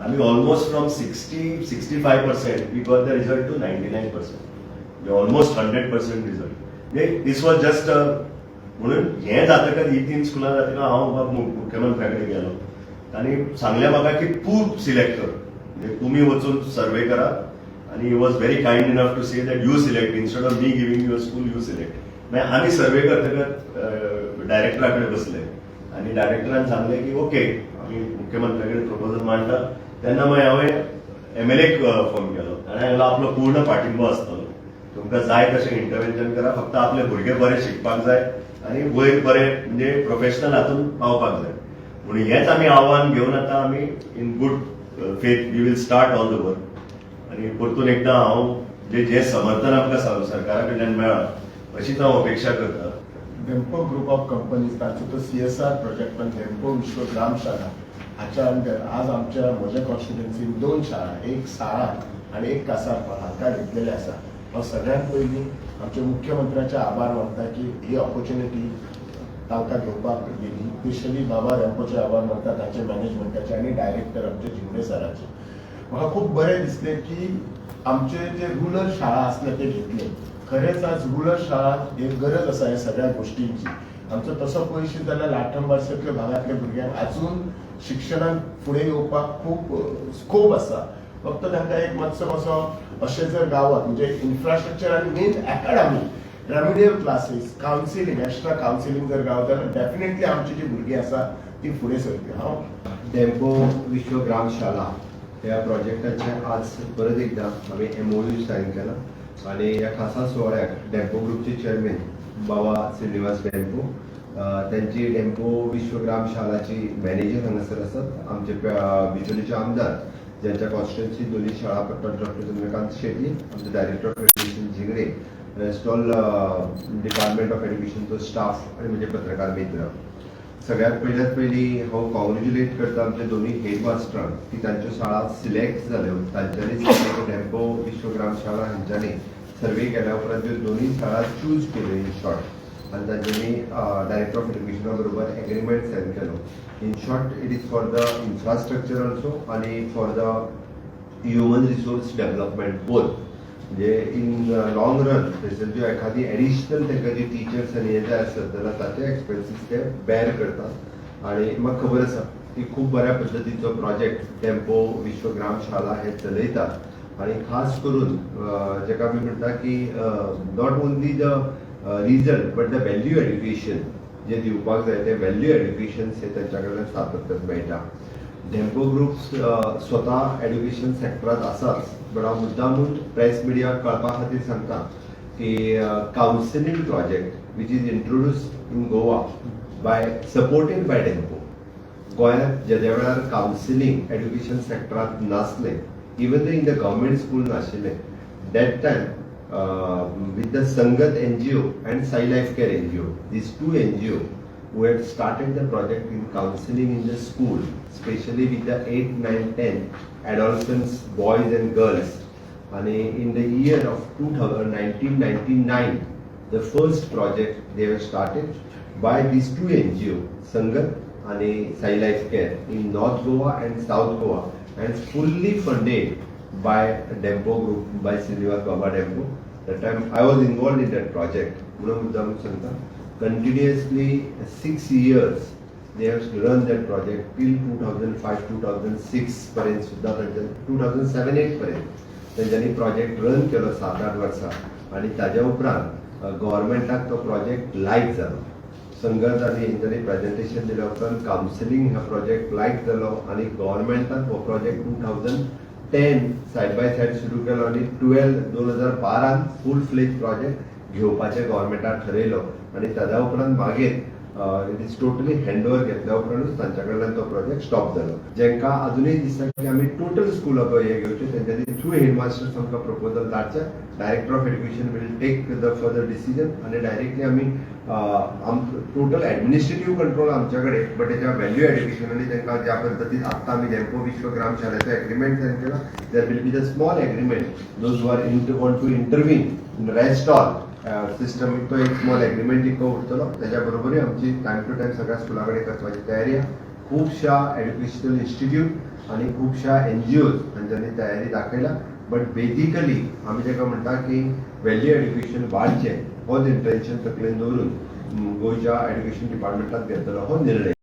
आम्ही almost from 60-65% we got the result to 99%. Almost 100% result. This was just म्हणून हे जातकच ही 3 स्कुलां जातकच हांव मुख्यमंत्र्याकडे गेलो आनी सांगलें म्हाका की तूं सिलेक्ट कर, म्हणजे तुमी वचून सर्वे करा. आणि he was very kind enough to say that you select instead of me giving you a school, you select. मागीर आमी सर्वे करतकच डायरेक्टराकडे बसले आणि डायरेक्टरान सांगले की ओके आम्ही मुख्यमंत्र्याकडे प्रपोजल मांडटा. तेन्ना मागीर हांवें MLA फोन केलो आनी हांवें आपलो पूर्ण पाठिंबो आसतलो. तुमकां जाय तशें इंटरव्हेन्शन करा, फक्त आपले भुरगे बरे शिकपाक जाय आनी वयर बरे म्हणजे प्रोफेशनल हातून पावपाक जाय. म्हणून हेच आमी आव्हान घेवन आतां आमी in good faith we will start all the work. आणि परतून एकदा हांव जे समर्थन आमकां सरकारा कडल्यान मेळ्ळा अशीच हांव अपेक्षा करता. डेम्पो ग्रुप ऑफ कंपनीज तांचो तो CSR प्रोजेक्ट पण डेम्पो विश्व ग्रामशाला हाच्या अंडर आज आमच्या म्हज्या कॉन्स्टिट्युएन्सीन 2 शाळा, एक साळार आणि एक कासारपा हाका घेतलेले आसा. हांव सगळ्यांत पयलीं आमच्या मुख्यमंत्र्याचे आभार मानता की ही ऑपॉर्च्युनिटी तांकां घेवपाक दिली. स्पेशली बाबा डेम्पोचे आभार मानता तांचे मॅनेजमेंटाचे आणि डायरेक्टर आमचे झिंगडे सराचे. म्हाका खूब बरें दिसलें की आमचे जे रुरल शाळा आसले ते घेतले. खरेंच आज रुरल शाळा एक गरज आसा ह्या सगळ्या गोष्टींची. आमचो तसो पयशे जाल्यार लाठंबारसेतल्या भागांतल्या भुरग्यांक अजून शिक्षणान फुडें येवपाक खूब स्कोप आसा. फक्त तांकां एक मातसो कसो अशें जर गावात म्हणजे इन्फ्रास्ट्रक्चर आनी main academy, remedial classes, counselling, extra counselling जर गावता जाल्यार डेफिनेटली आमची जी भुरगीं आसा ती फुडें सरतली. हांव डेम्पो विश्व ग्रामशाला ह्या प्रोजेक्टाचे आज परत एकदा आम्ही MOU साईन केला आणि या खासा सोहळ्याक डेम्पो ग्रुपचे चेअरमॅन बाबा श्रीनिवास डेम्पो, त्यांची डेम्पो विश्व ग्रामशालाची मॅनेजर हांगासर असतात, आमचे बिचोलीचे आमदार ज्यांच्या कॉन्स्टिट्युएन्सी दोन्ही शाळा पडटात डॉक्टर चंद्रकांत शेट्टी, आमचे director of education Zingde, rest all department of एज्युकेशनचो स्टाफ आणि म्हणजे पत्रकार मित्र. सगळ्यात पयली हांव कॉंग्रॅच्युलेट करता आमचे दोन्ही हेडमास्टरांक की तांच्यो शाळा सिलेक्ट जाल्यो. तांच्यांनी डेम्पो विश्व ग्रामशाला हांच्यांनी सर्वे केल्या उपरांत ज्यो दोन्ही शाळा चूज केल्यो इन शॉर्ट आनी तांच्यांनी डायरेक्टर ऑफ एज्युकेशना बरोबर एग्रीमेंट सायन केलो. In short it is for the infrastructure also आनी for the human resource development both. म्हणजे इन लॉंग रन थंयसर ज्यो एखादी एडिशनल तांकां जी टिचर्स आनी हे जाय आसत जाल्यार ताचे एक्सपेन्सीस ते बॅर करतात. आणि म्हाका खबर आसा की खूब बऱ्या पद्दतीचो प्रोजेक्ट डेम्पो विश्व ग्रामशाला हे चलयतात आणि खास करून जेका आमी म्हणटा की not only the result but the value education जे दिवपाक जाय ते व्हॅल्यू एड्युकेशन हे तांच्या कडल्यान सातत्यान मेळटा. डेम्पो ग्रुप स्वतः एड्युकेशन सेक्टरात आसाच, बट हांव मुद्दामून प्रेस मिडियाक कळपा खातीर सांगता की counselling project which is introduced in Goa by supported by Dempo. गोंयांत ज्या वेळार कावन्सिलींग एड्युकेशन सेक्टरात नासलें, even the in the government school नाशिल्लें, that time with the Sangath NGO and Shailesh NGO, these 2 NGO who had started the project in counseling in the school, especially with the 8, 9, 10 adolescents, boys and girls. And in the year of 1999, the first project they were started by these 2 NGO, Sangat and Shailesh in North Goa and South Goa, and fully funded by Dempo group, by Shrinivas Baba Dempo. That time I was involved in that project. Continuously 6 years they have run that project till 2005-2006 पर्यंत सुद्धा 2007-8 पर्यंत त्यांनी project run केलो 7-8 वर्सां. आणि ताज्या उपरांत गव्हर्मेंटाक तो प्रोजेक्ट लायक जालो. संगत आनी हेंच्यांनी प्रेजेंटेशन दिल्या उपरांत कावन्सिलींग हो प्रोजेक्ट लायक जालो आणि गव्हर्मेंटान हो प्रोजेक्ट 2010 सायड बाय सायड सुरू केलो आणि 2012 फूल फ्लेज प्रोजेक्ट घेवपाचें गव्हर्मेंटान ठरयलो. आणि ताज्या उपरांत मागीर इट इज टोटली हँडओव्हर घेतल्या उपरांतूच तांच्या कडल्यान तो प्रोजेक्ट स्टॉप जालो. जेंकां अजुनूय दिसता की आमी टोटल स्कूल हे घेवचे, तेंच्यांनी थ्रू हेडमास्टर्स आमकां प्रपोजल धाडचे. Director of education will take the further decision आणि डायरेक्टली आमी टोटल एडमिनिस्ट्रेटिव्ह कंट्रोल आमच्या कडेन, बट तेच्या व्हॅल्यू एड्युकेशन आणि तांकां ज्या पद्दतीन आत्तां आमी डेम्पो विश्व ग्रामशाळेचो एग्रीमेंट सायन केला. There will be the small agreement those who are want to intervene in rest all system. तो एक स्मॉल एग्रीमेंट इतको उरतलो. त्याच्या बरोबरूय आमची टायम टू टायम सगळ्या स्कुलां कडेन करपाची तयारी आहे. खुबशा एज्युकेशनल इन्स्टिट्यूट आणि खुबशा NGOज हांच्यांनी तयारी दाखयला. बट बेसिकली आमी ताका म्हणटा की व्हॅल्यू एड्युकेशन वाडचें होच इंटेन्शन तकलेन दवरून गोंयच्या एड्युकेशन डिपार्टमेंटात घेतलेलो हो निर्णय.